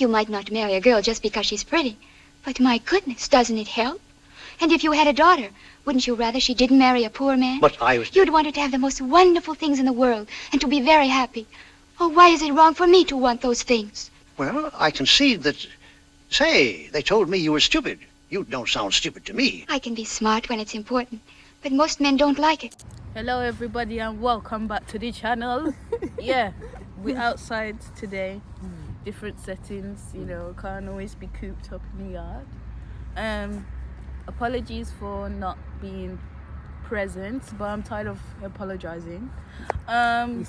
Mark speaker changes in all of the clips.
Speaker 1: You might not marry a girl just because she's pretty, but my goodness, doesn't it help? And if you had a daughter, wouldn't you rather she didn't marry a poor man?
Speaker 2: But I was...
Speaker 1: You'd want her to have the most wonderful things in the world and to be very happy. Oh, why is it wrong for me to want those things?
Speaker 2: Well, I concede that... Say, they told me you were stupid. You don't sound stupid to me.
Speaker 1: I can be smart when it's important, but most men don't like it.
Speaker 3: Hello everybody and welcome back to the channel. Yeah, we're outside today. Different settings, you know, can't always be cooped up in the yard. Apologies for not being present, but I'm tired of apologizing.
Speaker 4: He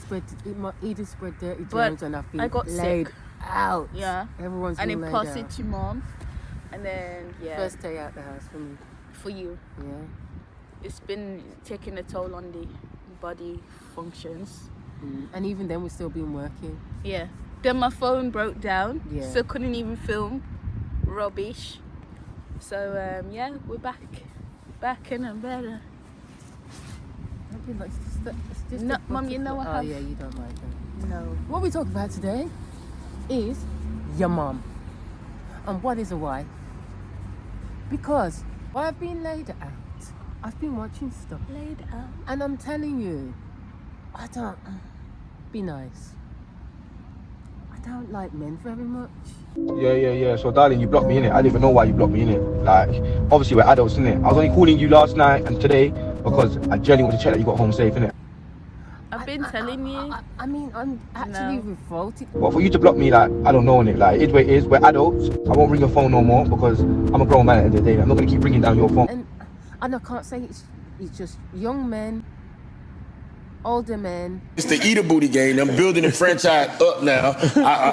Speaker 4: just spread dirty germs and I've been laid out.
Speaker 3: Yeah,
Speaker 4: everyone's
Speaker 3: and
Speaker 4: been
Speaker 3: then
Speaker 4: laid
Speaker 3: pass it
Speaker 4: out.
Speaker 3: to mom, and then yeah,
Speaker 4: First day out the house for me.
Speaker 3: for you.
Speaker 4: Yeah.
Speaker 3: It's been taking a toll on the body functions.
Speaker 4: And even then we've still been working.
Speaker 3: Yeah. Then my phone broke down,
Speaker 4: Yeah.
Speaker 3: so couldn't even film. Rubbish. So yeah, we're back in and better.
Speaker 4: I've been like, it's just
Speaker 3: No, Mum, you know I have.
Speaker 4: Oh yeah, you don't like that.
Speaker 3: No.
Speaker 4: What we talk about today is your mum. And what is a wife? Because while I've been laid out, I've been watching stuff.
Speaker 3: Laid out.
Speaker 4: And I'm telling you, I don't... Be nice. I don't like men very much.
Speaker 5: Yeah. So, darling, you blocked me, innit? I didn't even know why you blocked me, innit? Like, obviously, we're adults, innit? I was only calling you last night and today because I genuinely want to check that you got home safe, innit?
Speaker 3: I've been telling you.
Speaker 4: I mean, I'm actually revolted.
Speaker 5: But for you to block me, like, I don't know, innit? Like, it is what it is. We're adults. I won't ring your phone no more because I'm a grown man at the end of the day. I'm not going to keep ringing down your phone.
Speaker 4: And I can't say it's just young men, older men.
Speaker 6: It's the Eat a Booty game. I'm building the franchise up now.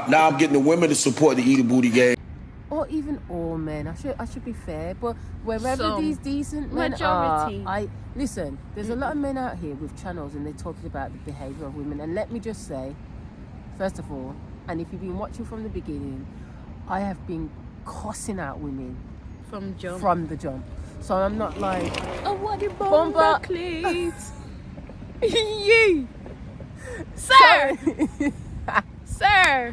Speaker 6: Now I'm getting the women to support the Eat a Booty game.
Speaker 4: Or even all men. I should be fair, but wherever these decent men
Speaker 3: majority.
Speaker 4: are, listen. There's a lot of men out here with channels, and they're talking about the behaviour of women. And let me just say, first of all, and if you've been watching from the beginning, I have been cussing out women from the jump. So I'm not like,
Speaker 3: oh, what a bomba, please. You, sir, sir.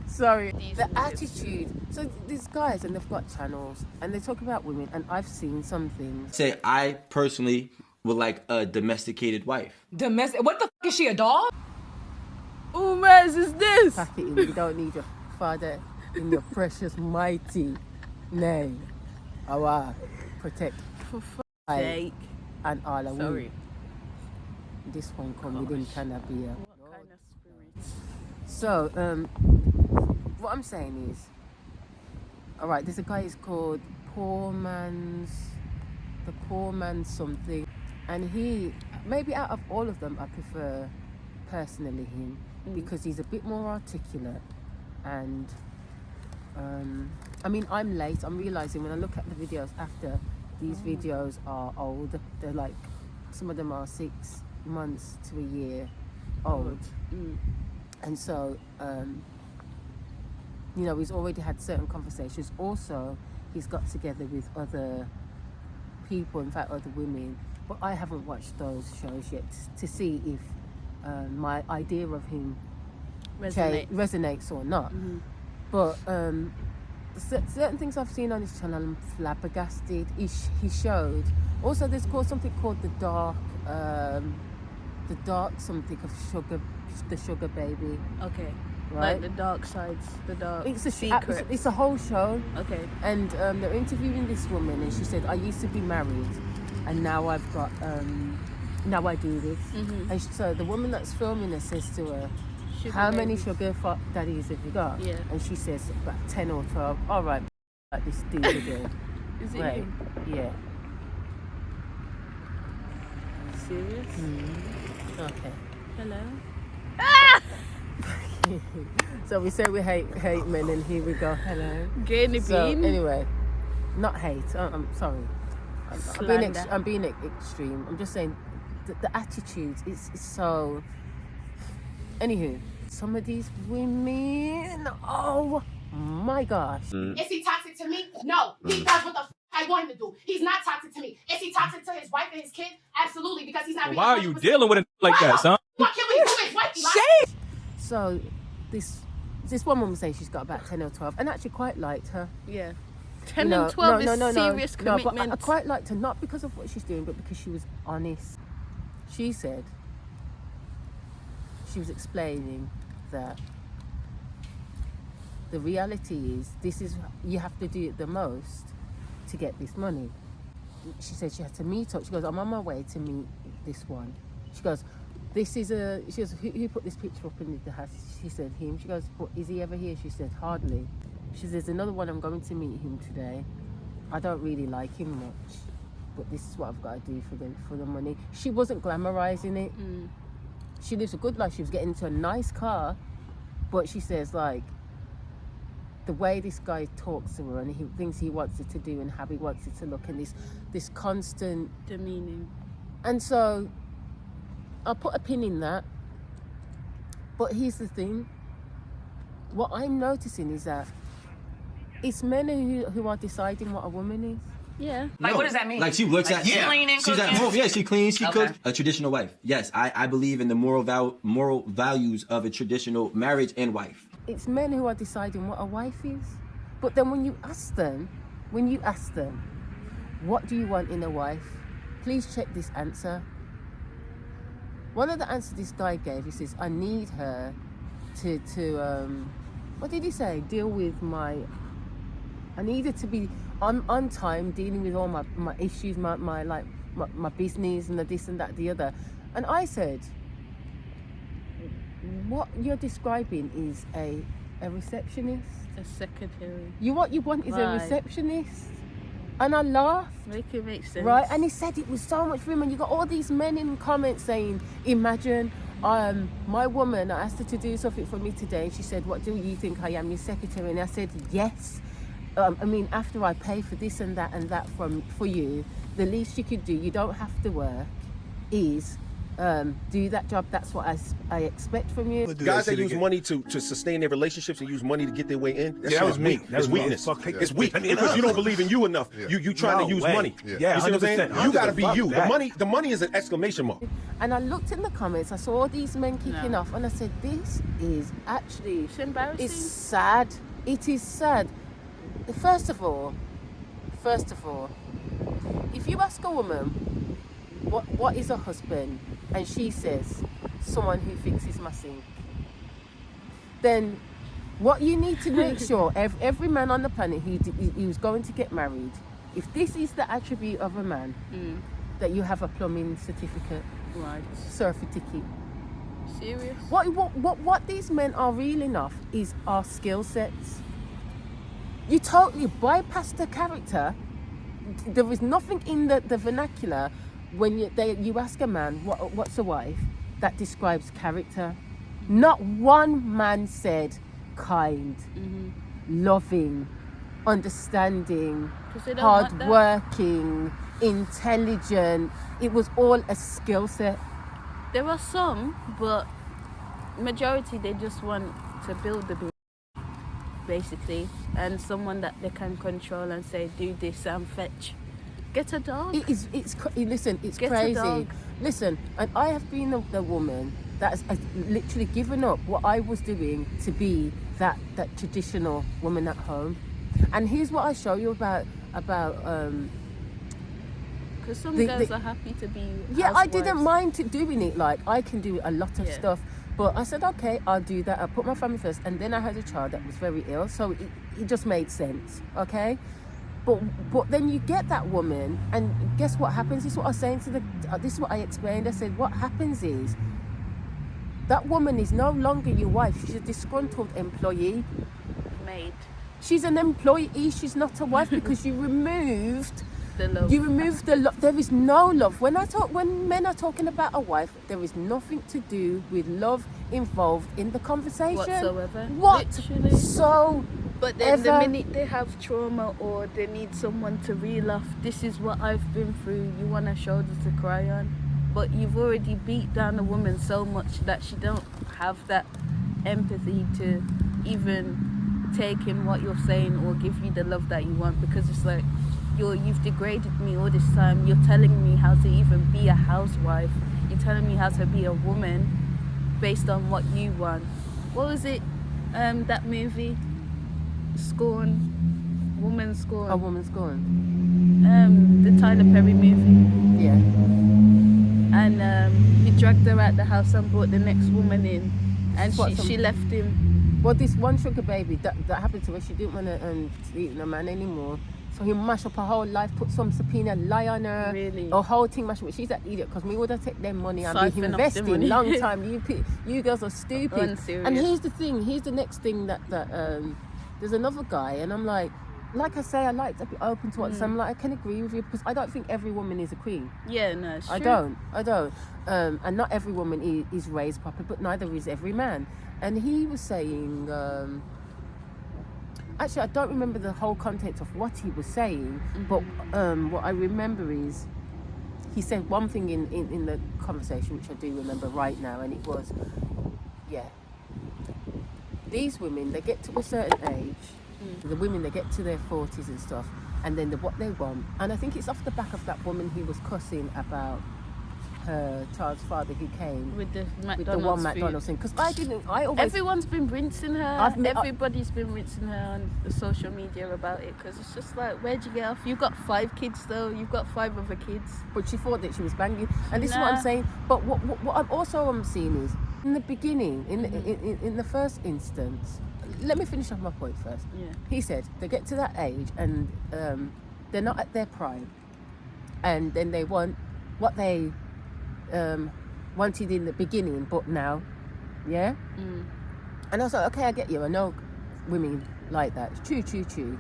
Speaker 4: Sorry, the attitude. So these guys, and they've got channels, and they talk about women, and I've seen some things.
Speaker 7: Say, I personally would like a domesticated wife.
Speaker 8: What the f*** is she, a dog?
Speaker 3: Who mess is this?
Speaker 4: Pack it in. You don't need your father in your precious mighty name. Allah protect.
Speaker 3: For fuck's sake.
Speaker 4: And all of
Speaker 3: Sorry.
Speaker 4: This one come within kind of beer.
Speaker 3: What kind of spirits?
Speaker 4: So, what I'm saying is, all right, there's a guy who's called the Poor Man's something, and he, maybe out of all of them, I prefer personally him because he's a bit more articulate, and I mean, I'm late. I'm realizing when I look at the videos after, these videos are old. They're like, some of them are 6 months to a year old. And so, you know, he's already had certain conversations. Also, he's got together with other people, in fact, other women. But I haven't watched those shows yet to see if my idea of him resonates or not. But certain things I've seen on his channel, I'm flabbergasted. He showed. Also, there's something called the dark something of the sugar baby.
Speaker 3: Okay.
Speaker 4: Right?
Speaker 3: Like the dark sides, the dark
Speaker 4: secret. It's a whole show.
Speaker 3: Okay.
Speaker 4: And they're interviewing this woman, and she said, I used to be married, and now I've got, now I do this. And so the woman that's filming her says to her, how many sugar daddies have you got?
Speaker 3: Yeah.
Speaker 4: And she says, about 10 or 12. All right, like this dude again.
Speaker 3: Is it
Speaker 4: right.
Speaker 3: you?
Speaker 4: Yeah.
Speaker 3: Serious?
Speaker 4: Okay.
Speaker 3: Hello?
Speaker 4: So we say we hate men, and here we go. Hello.
Speaker 3: Gain a
Speaker 4: So
Speaker 3: bean.
Speaker 4: anyway, not hate. I'm sorry.
Speaker 3: Slander.
Speaker 4: I'm being extreme. I'm just saying the attitudes is so. Anywho, some of these women. Oh my gosh.
Speaker 9: Is he toxic to me? No. He does what the I want him to do. He's not toxic to me. Is he toxic to his wife and his kid? Absolutely, because he's not.
Speaker 5: Why are you dealing with it like that, son?
Speaker 9: What can we do his wife?
Speaker 4: So this This one woman saying she's got about 10 or 12, and actually quite liked her.
Speaker 3: Yeah. 10 and 12 is serious commitment.
Speaker 4: But I quite liked her, not because of what she's doing, but because she was honest. She said, she was explaining that the reality is, you have to do it the most to get this money. She said she had to meet up. She goes, I'm on my way to meet this one. She goes, she goes, who put this picture up in the house? She said, him. She goes, but is he ever here? She said, hardly. She says, there's another one, I'm going to meet him today. I don't really like him much, but this is what I've got to do for the money. She wasn't glamorizing it. She lives a good life. She was getting into a nice car, but she says, like, the way this guy talks to her and he thinks he wants it to do and how he wants it to look, and this constant
Speaker 3: demeaning.
Speaker 4: And so I'll put a pin in that. But here's the thing. What I'm noticing is that it's men who are deciding what a woman is.
Speaker 3: Yeah.
Speaker 8: Like, what does that mean?
Speaker 7: Like, she looks at,
Speaker 8: cleaning,
Speaker 7: she's at home. Yeah, she cleans, she cooks. A traditional wife. Yes, I believe in the moral values of a traditional marriage and wife.
Speaker 4: It's men who are deciding what a wife is. But then when you ask them, what do you want in a wife? Please check this answer. One of the answers this guy gave, he says, I need her to what did he say? Deal with I need her to be on time, dealing with all my issues, my business and the this and that, the other. And I said, what you're describing is a receptionist.
Speaker 3: A secretary.
Speaker 4: What you want is a receptionist. And I laughed.
Speaker 3: Make it make sense.
Speaker 4: Right? And he said it was so much women. You got all these men in comments saying, imagine my woman, I asked her to do something for me today. She said, what do you think I am, your secretary? And I said, yes. After I pay for this and that for you, the least you could do, you don't have to work, is do that job. That's what I expect from you.
Speaker 10: Guys that use money to sustain their relationships and use money to get their way in, that was me. That's weakness. It's weak because you don't believe in you enough. You trying to use money. Yeah, you see what I'm saying? You got to be you. The money is an exclamation mark.
Speaker 4: And I looked in the comments. I saw all these men kicking off, and I said, "This is actually
Speaker 3: embarrassing.
Speaker 4: It's sad. It is sad." First of all, if you ask a woman what is a husband, and she says someone who fixes my sink, then what you need to make sure every man on the planet who's going to get married, if this is the attribute of a man, that you have a plumbing certificate,
Speaker 3: right,
Speaker 4: surfer ticket.
Speaker 3: Serious?
Speaker 4: What these men are reeling off is our skill sets. You totally bypass the character. There is nothing in the vernacular when you ask a man what's a wife that describes character. Not one man said kind, loving, understanding, hardworking, intelligent. It was all a skill set.
Speaker 3: There are some, but majority they just want to build the business, basically, and someone that they can control and say, do this and fetch. Get a dog.
Speaker 4: Listen, it's
Speaker 3: Get
Speaker 4: crazy.
Speaker 3: a dog.
Speaker 4: Listen, and I have been the woman that has literally given up what I was doing to be that traditional woman at home. And here's what I show you about
Speaker 3: because some girls are happy to be
Speaker 4: housewives. I didn't mind doing it. Like, I can do a lot of stuff, but I said, okay, I'll do that. I put my family first, and then I had a child that was very ill, so it just made sense. Okay. But then you get that woman, and guess what happens? This is what I was saying this is what I explained. I said, what happens is that woman is no longer your wife. She's a disgruntled employee.
Speaker 3: Maid.
Speaker 4: She's an employee. She's not a wife because you removed
Speaker 3: the love.
Speaker 4: You removed the love. There is no love. When men are talking about a wife, there is nothing to do with love involved in the conversation
Speaker 3: whatsoever.
Speaker 4: Literally.
Speaker 3: But then the minute they have trauma or they need someone to reel off, this is what I've been through, you want a shoulder to cry on. But you've already beat down a woman so much that she don't have that empathy to even take in what you're saying or give you the love that you want, because it's like you've degraded me all this time. You're telling me how to even be a housewife. You're telling me how to be a woman based on what you want. What was it? That movie, Scorn, Woman Scorn.
Speaker 4: A Woman Scorn.
Speaker 3: The Tyler Perry movie.
Speaker 4: Yeah.
Speaker 3: And he dragged her out the house and brought the next woman in, and she left him.
Speaker 4: Well, this one sugar baby that happened to her. She didn't want to eat no man anymore. So he mashed up her whole life, put some subpoena lie on her.
Speaker 3: Really?
Speaker 4: A whole thing mashed up. She's an idiot because we would have taken their money and
Speaker 3: Siphon
Speaker 4: been
Speaker 3: off the
Speaker 4: investing
Speaker 3: money.
Speaker 4: long time. You girls are stupid.
Speaker 3: Unserious.
Speaker 4: And here's the thing. Here's the next thing that there's another guy, and I'm like I say, I like to be open to what. So I'm like, I can agree with you because I don't think every woman is a queen.
Speaker 3: Yeah, no, it's true.
Speaker 4: I don't. And not every woman is raised properly, but neither is every man. And he was saying. Actually, I don't remember the whole content of what he was saying, but what I remember is he said one thing in the conversation, which I do remember right now, and it was, these women, they get to a certain age, the women, they get to their 40s and stuff, and then what they want, and I think it's off the back of that woman he was cussing about her child's father who came
Speaker 3: with the
Speaker 4: one McDonald's thing, because I always,
Speaker 3: everyone's been rinsing her. Everybody's been rinsing her on the social media about it, because it's just like, where'd you get off? You've got 5 kids though. You've got 5 other kids.
Speaker 4: But she thought that she was banging, and this is what I'm saying. But what I'm seeing is in the beginning, in the first instance. Let me finish off my point first.
Speaker 3: Yeah.
Speaker 4: He said they get to that age and they're not at their prime, and then they want what they wanted in the beginning, but now, and I was like, okay, I get you. I know women like that. It's true.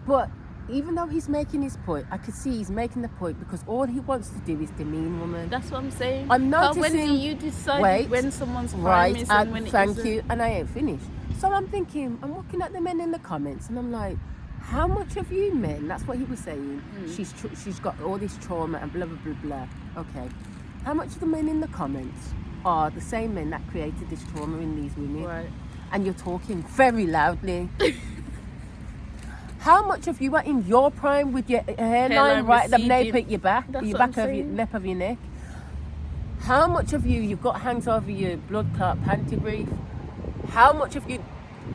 Speaker 4: But even though he's making his point, I could see he's making the point because all he wants to do is demean women.
Speaker 3: That's what I'm saying.
Speaker 4: I'm noticing.
Speaker 3: But when do you decide when someone's prime is and when it isn't?
Speaker 4: Thank you, and I ain't finished. So I'm thinking, I'm looking at the men in the comments, and I'm like, how much of you men? That's what he was saying. She's got all this trauma and blah blah blah blah. Okay. How much of the men in the comments are the same men that created this trauma in these women?
Speaker 3: Right.
Speaker 4: And you're talking very loudly. How much of you are in your prime with your hairline right at the nape at your back, lap of your neck? How much of you've got hands over your blood clot panty brief? How much of you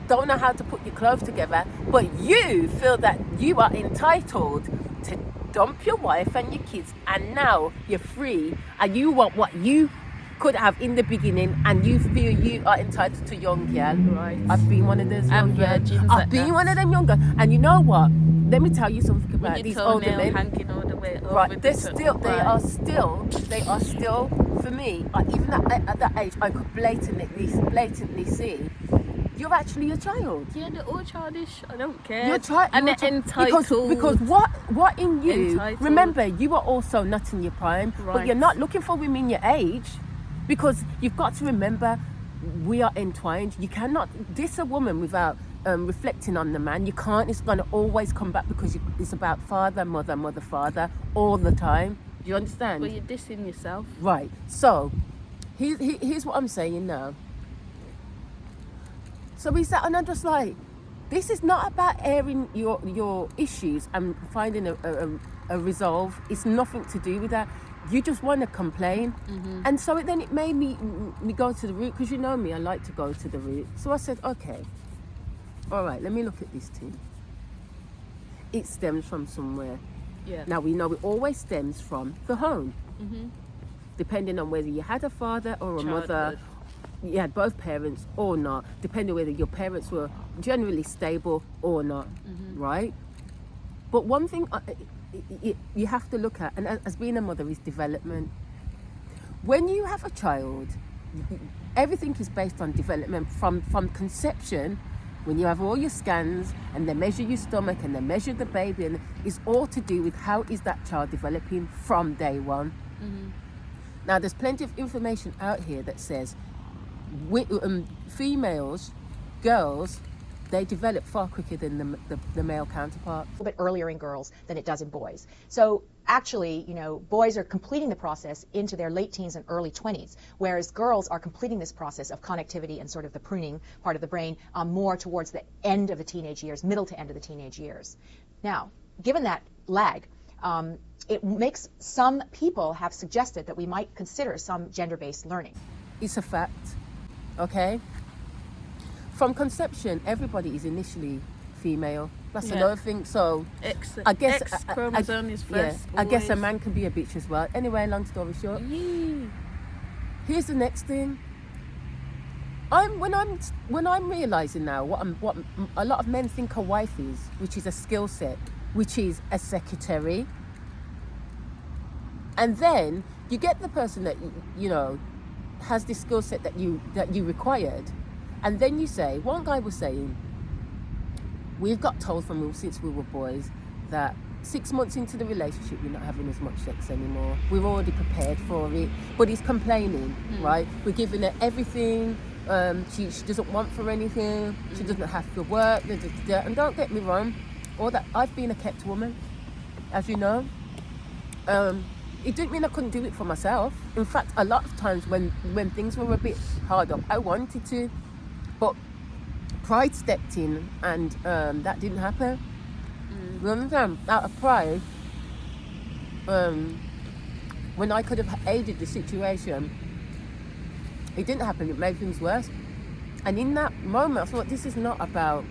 Speaker 4: don't know how to put your clothes together, but you feel that you are entitled to dump your wife and your kids, and now you're free and you want what you could have in the beginning, and you feel you are entitled to young girl.
Speaker 3: Right.
Speaker 4: I've been one of those young girls. I've been one of them young girls. And you know what? Let me tell you something about these older men.
Speaker 3: Hanging all the way over
Speaker 4: right. They are still for me, even at that age, I could blatantly see you're actually a child.
Speaker 3: Yeah, they're all childish. I don't care.
Speaker 4: You're and
Speaker 3: they're entitled.
Speaker 4: Because what in you?
Speaker 3: Entitled.
Speaker 4: Remember, you are also not in your prime, but you're not looking for women your age, because you've got to remember we are entwined. You cannot diss a woman without reflecting on the man. You can't. It's going to always come back because it's about father, mother, father all the time. Do you understand?
Speaker 3: Well, you're dissing yourself.
Speaker 4: Right. So, here's what I'm saying now. So we sat and I'm just like, this is not about airing your issues and finding a resolve. It's nothing to do with that. You just want to complain. And so then it made me go to the root, because you know me, I like to go to the root. So I said, okay, all right, let me look at this thing. It stems from somewhere.
Speaker 3: Yeah.
Speaker 4: Now we know it always stems from the home. Depending on whether you had a father or a mother, you had both parents or not, depending whether your parents were generally stable or not, right? But one thing you have to look at, and as being a mother, is development. When you have a child, everything is based on development from conception. When you have all your scans and they measure your stomach and they measure the baby, and it's all to do with how is that child developing from day one. Now, there's plenty of information out here that says females, girls, they develop far quicker than the male counterpart.
Speaker 11: A little bit earlier in girls than it does in boys. So actually, boys are completing the process into their late teens and early 20s, whereas girls are completing this process of connectivity and sort of the pruning part of the brain more towards the end of the teenage years, middle to end of the teenage years. Now, given that lag, it makes some people have suggested that we might consider some gender-based learning.
Speaker 4: It's a fact, okay? from conception, everybody is initially female. That's
Speaker 3: Yeah.
Speaker 4: another thing. So
Speaker 3: X
Speaker 4: chromosome
Speaker 3: is
Speaker 4: yeah,
Speaker 3: first.
Speaker 4: I guess a
Speaker 3: always.
Speaker 4: man can be a bitch as well. Anyway, long story short.
Speaker 3: Yee.
Speaker 4: Here's the next thing. When I'm realizing now what a lot of men think a wife is, which is a skill set, which is a secretary, and then you get the person that you know has this skill set that you required, and then you say, one guy was saying, we've got told since we were boys that 6 months into the relationship we're not having as much sex anymore. We're already prepared for it, but he's complaining, right? We're giving her everything. She doesn't want for anything. She doesn't have to work. And don't get me wrong, all that I've been a kept woman, as you know. It didn't mean I couldn't do it for myself. In fact, a lot of times when things were a bit hard up, I wanted to, but pride stepped in, and that didn't happen. You understand? Out of pride, when I could have aided the situation, it didn't happen. It made things worse. And in that moment, I thought, this is not about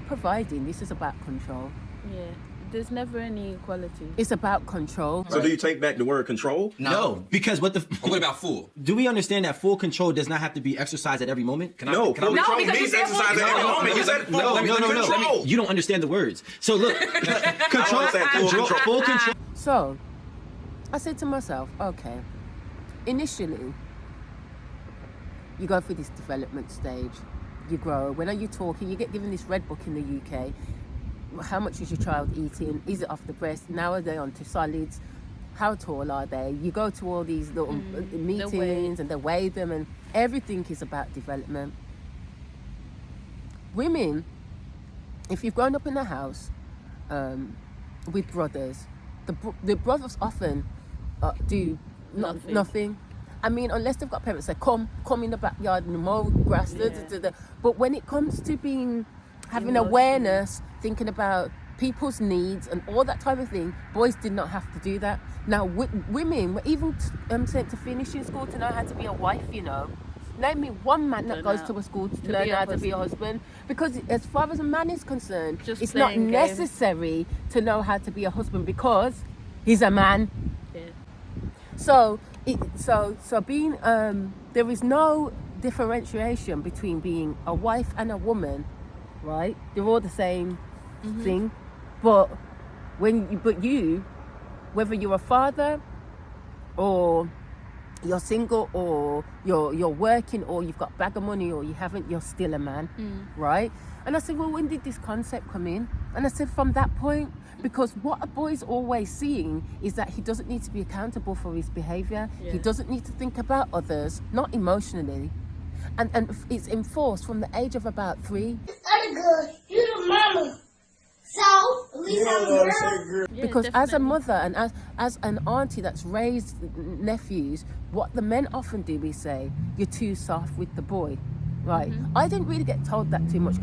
Speaker 4: providing. This is about control.
Speaker 3: Yeah. There's never any equality.
Speaker 4: It's about control.
Speaker 10: So do you take back the word control?
Speaker 7: No, because what
Speaker 12: about full?
Speaker 7: Do we understand that full control does not have to be exercised at every moment?
Speaker 10: Full control means exercise at every moment. You said full.
Speaker 7: No. You don't understand the words. So look, full control.
Speaker 4: So I said to myself, okay, initially you go through this development stage, you grow. When are you talking? You get given this red book in the UK. How much is your child eating? Is it off the breast? Now are they onto solids? How tall are they? You go to all these little meetings and they weigh them, and everything is about development. Women, if you've grown up in a house with brothers, the brothers often do nothing. I mean, unless they've got parents that come in the backyard and mow grass. But when it comes to having awareness, thinking about people's needs and all that type of thing, boys did not have to do that. Now, women were even sent to finishing school to know how to be a wife, you know. Name me one man that goes to a school to learn how to be a husband. Because as far as a man is concerned, it's not necessary to know how to be a husband because he's a man.
Speaker 3: Yeah.
Speaker 4: So being there is no differentiation between being a wife and a woman, right? They're all the same thing, but whether you're a father or you're single or you're working or you've got a bag of money or you haven't, you're still a man, right? And I said, well, when did this concept come in? And I said, from that point, because what a boy's always seeing is that he doesn't need to be accountable for his behaviour. He doesn't need to think about others, not emotionally. And it's enforced from the age of about 3.
Speaker 13: Good. You're the mama. So, at least I'm a girl.
Speaker 4: Because as a mother and as an auntie that's raised nephews, what the men often do is say, you're too soft with the boy, right? I didn't really get told that too much.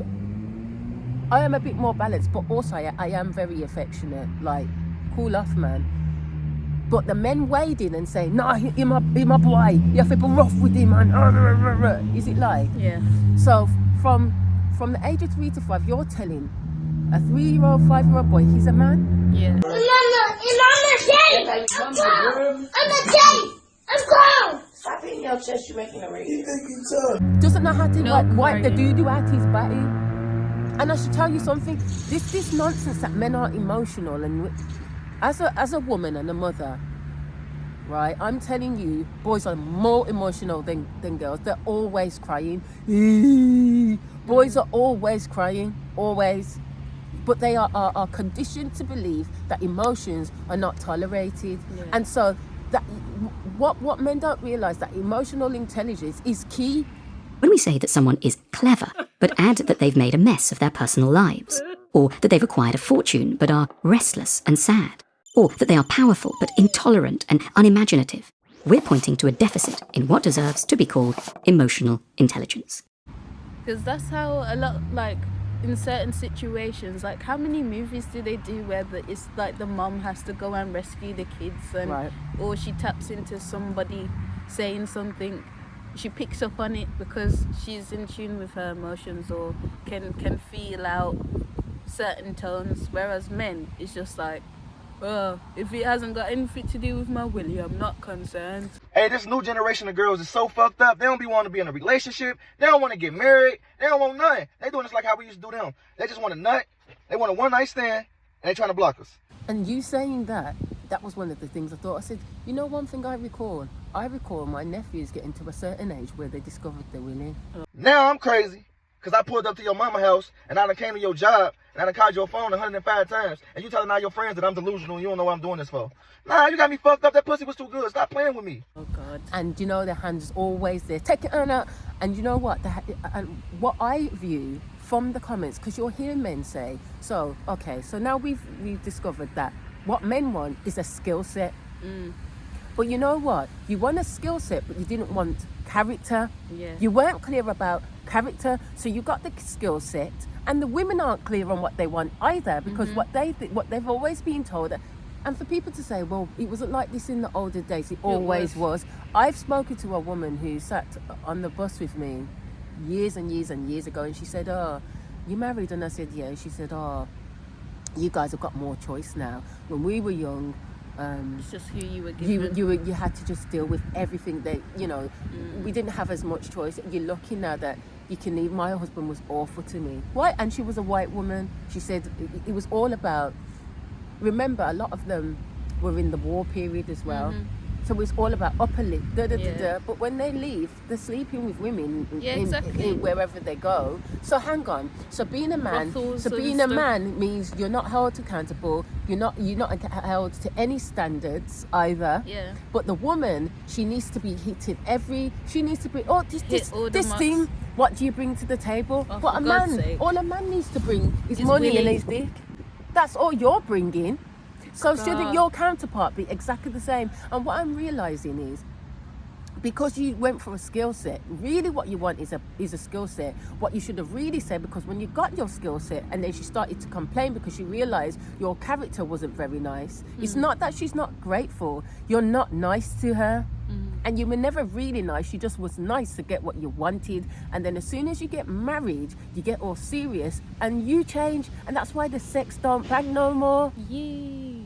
Speaker 4: I am a bit more balanced, but also I am very affectionate, like, cool off, man. But the men wade in and say, nah, you're my boy, you have to be rough with him, man. Is it like?
Speaker 3: Yeah.
Speaker 4: So from the age of 3 to 5, you're telling a 3-year-old, 5-year-old boy he's a man?
Speaker 3: Yeah.
Speaker 13: I'm a daddy. I'm grown.
Speaker 14: Stop hitting your chest, you're making a radio.
Speaker 4: Doesn't know how to wipe the doo-doo out his body. And I should tell you something, this nonsense that men are emotional, and as a woman and a mother, right, I'm telling you, boys are more emotional than girls. They're always crying. Boys are always crying, always. But they are conditioned to believe that emotions are not tolerated. Yeah. And so that what men don't realise, that emotional intelligence is key.
Speaker 15: When we say that someone is clever, but add that they've made a mess of their personal lives, or that they've acquired a fortune but are restless and sad, or that they are powerful but intolerant and unimaginative, we're pointing to a deficit in what deserves to be called emotional intelligence.
Speaker 3: Because that's how a lot, like, in certain situations, like, how many movies do they do where it's like the mom has to go and rescue the kids, and or she taps into somebody saying something she picks up on it because she's in tune with her emotions or can feel out certain tones, whereas men, it's just like, oh, if it hasn't got anything to do with my willy, I'm not concerned.
Speaker 5: Hey, this new generation of girls is so fucked up. They don't be wanting to be in a relationship. They don't want to get married. They don't want nothing. They doing this like how we used to do them. They just want a nut. They want a one-night stand, and they trying to block us.
Speaker 4: And you saying that was one of the things I thought. I said, you know, one thing I recall my nephews getting to a certain age where they discovered their willy.
Speaker 5: Now I'm crazy. Because I pulled up to your mama house, and I done came to your job, and I done called your phone 105 times, and you telling all your friends that I'm delusional and you don't know what I'm doing this for. Nah, you got me fucked up. That pussy was too good. Stop playing with me.
Speaker 3: Oh, God.
Speaker 4: And, you know, their hand's always there. Take it on out. And you know what? And what I view from the comments, because you'll hear men say, so, okay, so now we've discovered that what men want is a skill set. But you know what? You want a skill set, but you didn't want character.
Speaker 3: Yeah.
Speaker 4: You weren't clear about character, so you got the skill set, and the women aren't clear on what they want either, because what they've always been told. And for people to say, well, it wasn't like this in the older days, it always was. I've spoken to a woman who sat on the bus with me years and years and years ago, and she said, oh, you married? And I said, yeah. And she said, oh, you guys have got more choice now. When we were young,
Speaker 3: it's just who you were given.
Speaker 4: You had to just deal with everything that, you know, we didn't have as much choice. You're lucky now that you can leave. My husband was awful to me. Why? And she was a white woman. She said it was all about, remember, a lot of them were in the war period as well. So it's all about upper lip, but when they leave, they're sleeping with women in wherever they go. So hang on. So being a man, man means you're not held accountable. You're not held to any standards either.
Speaker 3: Yeah.
Speaker 4: But the woman, she needs to be hitting she needs to be, this thing. What do you bring to the table?
Speaker 3: Oh,
Speaker 4: but all a man needs to bring is money and his dick. That's all you're bringing. So shouldn't your counterpart be exactly the same? And what I'm realising is, because you went for a skill set, really what you want is a skill set. What you should have really said, because when you got your skill set and then she started to complain because you realised your character wasn't very nice. It's not that she's not grateful. You're not nice to her. And you were never really nice. She just was nice to get what you wanted. And then as soon as you get married, you get all serious and you change. And that's why the sex don't bang no more.
Speaker 3: Yeah.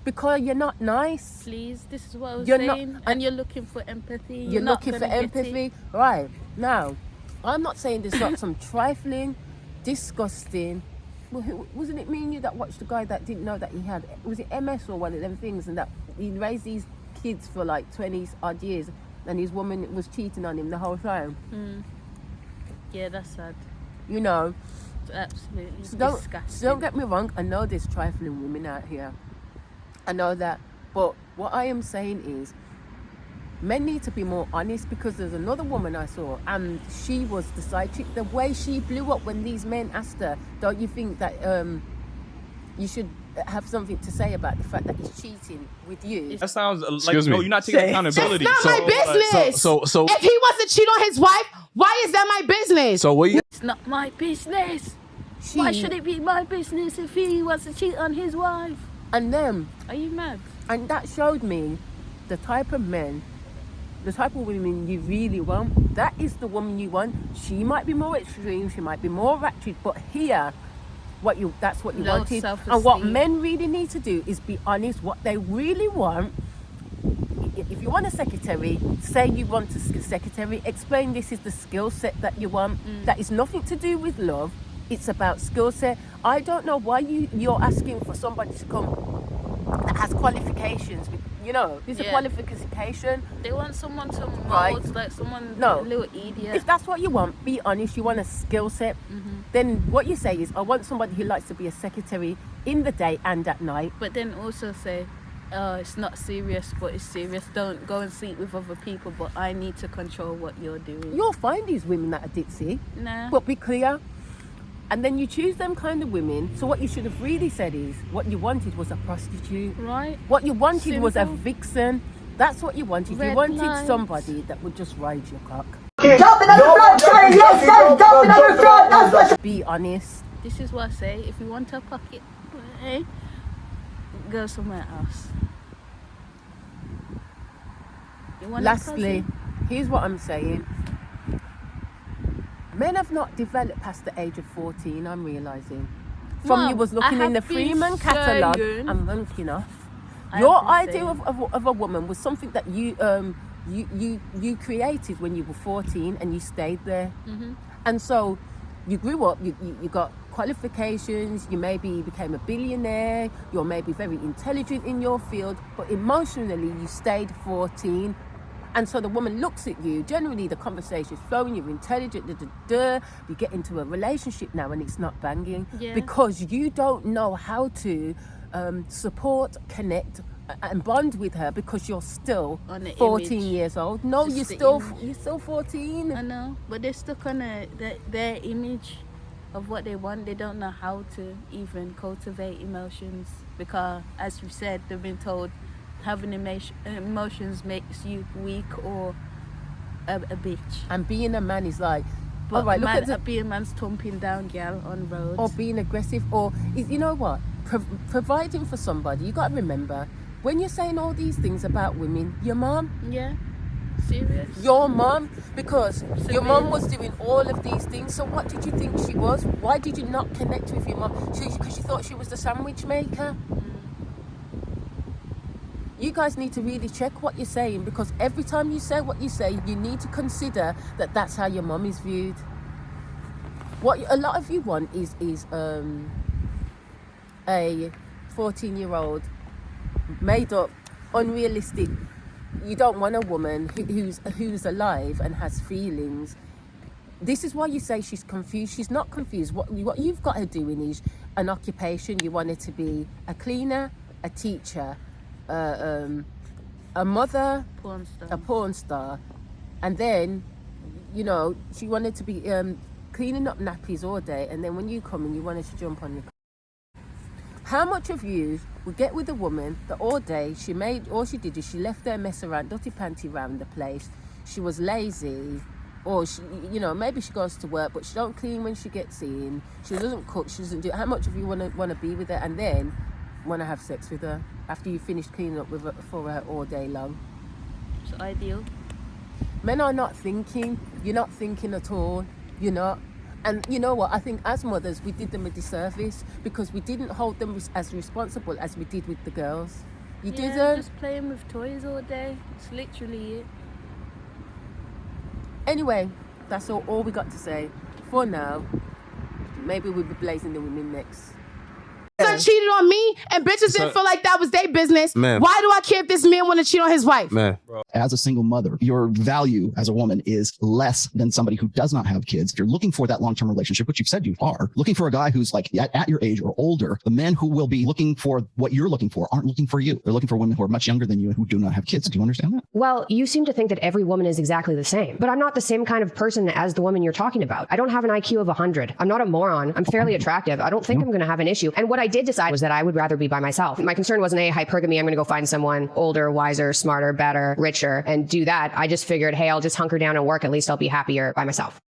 Speaker 4: Because you're not nice.
Speaker 3: Please, this is what I was saying. And you're looking for empathy.
Speaker 4: You're looking for empathy. Right. Now, I'm not saying there's not some trifling, disgusting. Well, wasn't it me and you that watched the guy that didn't know that he had, was it MS or one of them things, and that he raised these kids for like 20 odd years and his woman was cheating on him the whole time?
Speaker 3: Yeah, that's sad.
Speaker 4: You know,
Speaker 3: it's absolutely disgusting.
Speaker 4: So don't get me wrong, I know there's trifling women out here, I know that, but what I am saying is men need to be more honest, because there's another woman I saw and she was the side chick. The way she blew up when these men asked her, don't you think that you should have something to say about the fact that he's cheating with you?
Speaker 12: That sounds like, no, you're not taking accountability.
Speaker 9: It's not my business.
Speaker 12: So
Speaker 9: if he wasn't cheating on his wife, why is that my business?
Speaker 12: So what?
Speaker 3: It's not my business. Why should it be my business if he wants to cheat on his wife?
Speaker 4: And them.
Speaker 3: Are you mad?
Speaker 4: And that showed me the type of men, the type of women you really want. That is the woman you want. She might be more extreme, she might be more ratchet, but here, that's what you wanted. And what men really need to do is be honest what they really want. If you want a secretary, say you want a secretary, explain this is the skill set that you want. That is nothing to do with love. It's about skill set. I don't know why you're asking for somebody to come that has qualifications. You know, it's a qualification.
Speaker 3: They want someone to mold, like someone a little idiot.
Speaker 4: If that's what you want, be honest. You want a skill set. Then what you say is, I want somebody who likes to be a secretary in the day and at night.
Speaker 3: But then also say, it's not serious, but it's serious. Don't go and sleep with other people, but I need to control what you're doing.
Speaker 4: You'll find these women that are ditzy.
Speaker 3: Nah.
Speaker 4: But be clear. And then you choose them kind of women. So what you should have really said is, what you wanted was a prostitute.
Speaker 3: Right.
Speaker 4: What you wanted was a vixen. That's what you wanted. You wanted somebody that would just ride your cock.
Speaker 13: Jumping on the floor, yes, jumping on the floor. That's what.
Speaker 4: Be honest.
Speaker 3: This is what I say. If you want a pocket, go somewhere else.
Speaker 4: Lastly, Here's what I'm saying. Men have not developed past the age of 14, I'm realising. From you was looking in the Freeman catalogue and ranking off. Your idea of a woman was something that you created when you were 14 and you stayed there. And so you grew up, you got qualifications, you maybe became a billionaire, you're maybe very intelligent in your field, but emotionally you stayed 14. And so the woman looks at you, generally the conversation's flowing, you're intelligent, you get into a relationship now and it's not banging because you don't know how to support, connect and bond with her because you're still 14 years old. No, you're still 14.
Speaker 3: I know, but they're stuck on their image of what they want. They don't know how to even cultivate emotions because, as you said, they've been told having emotions makes you weak or a bitch.
Speaker 4: And being a man is like,
Speaker 3: but all right, being a man's thumping down gal on roads.
Speaker 4: Or being aggressive, or, you know what, providing for somebody. You got to remember, when you're saying all these things about women, your mom.
Speaker 3: Yeah, serious.
Speaker 4: Your mom, because your mom was doing all of these things. So what did you think she was? Why did you not connect with your mom? Because you thought she was the sandwich maker? You guys need to really check what you're saying, because every time you say what you say, you need to consider that that's how your mum is viewed. What a lot of you want is a 14-year-old made up, unrealistic. You don't want a woman who's alive and has feelings. This is why you say she's confused. She's not confused. What you've got her doing is an occupation. You want her to be a cleaner, a teacher, a mother, a porn star, and then, you know, she wanted to be cleaning up nappies all day, and then when you come and you wanted to jump on your car. How much of you would get with a woman that all day all she did is she left her mess around, dirty panty around the place, she was lazy, or she, you know, maybe she goes to work but she don't clean when she gets in, she doesn't cook, she doesn't do. How much of you want to be with her and then want to have sex with her after you finish cleaning up for her all day long?
Speaker 3: It's ideal.
Speaker 4: Men are not thinking. You're not thinking at all. You're not. And you know what? I think as mothers, we did them a disservice because we didn't hold them as responsible as we did with the girls. You didn't.
Speaker 3: Just playing with toys all day. It's literally it.
Speaker 4: Anyway, that's all we got to say for now. Maybe we'll be blazing the women next.
Speaker 9: Son cheated on me and bitches didn't feel like that was their business.
Speaker 16: Man.
Speaker 9: Why do I care if this man want to cheat on his wife?
Speaker 16: Man.
Speaker 17: As a single mother, your value as a woman is less than somebody who does not have kids. If you're looking for that long-term relationship, which you've said you are, looking for a guy who's like at your age or older, the men who will be looking for what you're looking for aren't looking for you. They're looking for women who are much younger than you and who do not have kids. Do you understand that?
Speaker 18: Well, you seem to think that every woman is exactly the same, but I'm not the same kind of person as the woman you're talking about. I don't have an IQ of 100. I'm not a moron. I'm fairly attractive. I don't think I'm going to have an issue. And what I did decide was that I would rather be by myself. My concern wasn't hypergamy. I'm going to go find someone older, wiser, smarter, better, richer, and do that. I just figured, hey, I'll just hunker down and work. At least I'll be happier by myself.